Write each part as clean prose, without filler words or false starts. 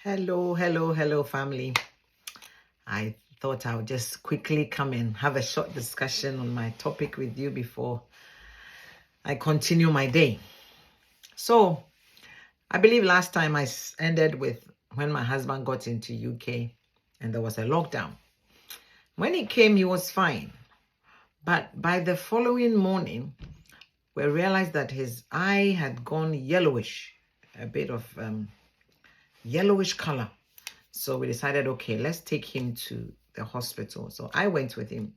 Hello, family. I thought I would just quickly come and have a short discussion on my topic with you before I continue my day. So, I believe last time I ended with when my husband got into UK and there was a lockdown. When he came, he was fine. But by the following morning, we realized that his eye had gone yellowish, a bit of yellowish color. So we decided, okay, let's take him to the hospital. So I went with him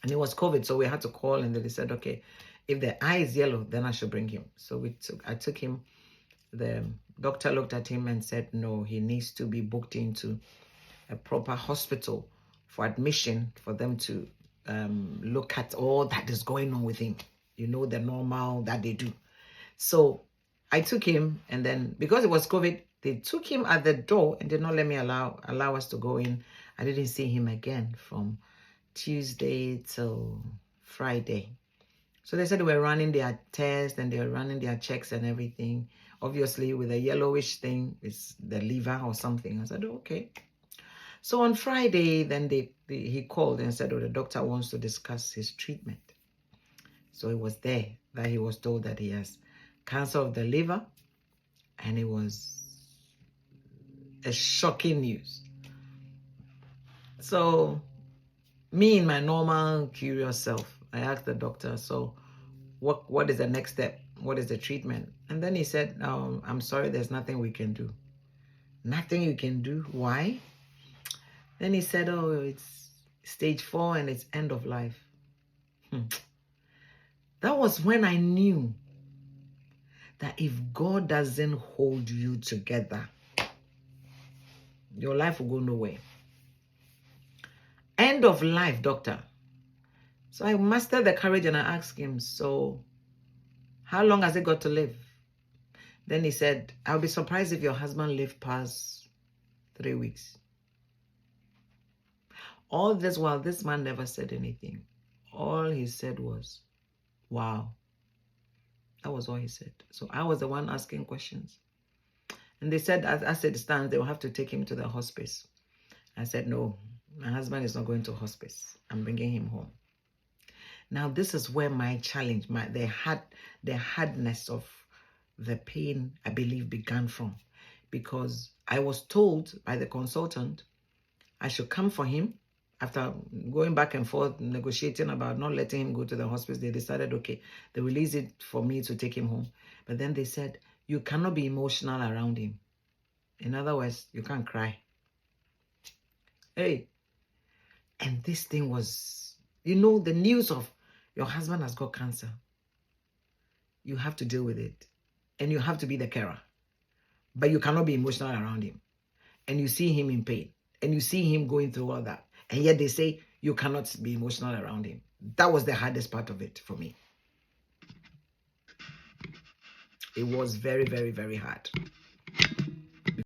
and it was COVID. So we had to call and they said, okay, if the eye is yellow, then I should bring him. So I took him. The doctor looked at him and said, no, he needs to be booked into a proper hospital for admission for them to look at all that is going on with him. You know, the normal that they do. So I took him, and then because it was COVID, they took him at the door and did not let me allow us to go in. I didn't see him again from Tuesday till Friday. So they said they were running their tests and they were running their checks and everything. Obviously, with a yellowish thing, it's the liver or something. I said, oh, okay. So on Friday, then he called and said, oh, the doctor wants to discuss his treatment. So it was there that he was told that he has cancer of the liver, and it was a shocking news. So me, in my normal curious self, I asked the doctor, so what is the next step? What is the treatment? And then he said, I'm sorry, there's nothing we can do. Nothing you can do? Why? Then he said, oh, it's stage 4 and it's end of life. That was when I knew that if God doesn't hold you together, your life will go nowhere. End of life, doctor. So I mustered the courage and I asked him, so how long has he got to live? Then he said, I'll be surprised if your husband lived past 3 weeks. All this while, this man never said anything. All he said was, wow. That was all he said. So I was the one asking questions. And they said, as it stands, they will have to take him to the hospice. I said, no, my husband is not going to hospice. I'm bringing him home. Now, this is where my challenge, the hardness of the pain, I believe, began from. Because I was told by the consultant I should come for him. After going back and forth, negotiating about not letting him go to the hospice, they decided, okay, they released it for me to take him home. But then they said, you cannot be emotional around him. In other words, you can't cry. Hey. And this thing was, the news of your husband has got cancer. You have to deal with it. And you have to be the carer. But you cannot be emotional around him. And you see him in pain. And you see him going through all that. And yet they say you cannot be emotional around him. That was the hardest part of it for me. It was very, very, very hard.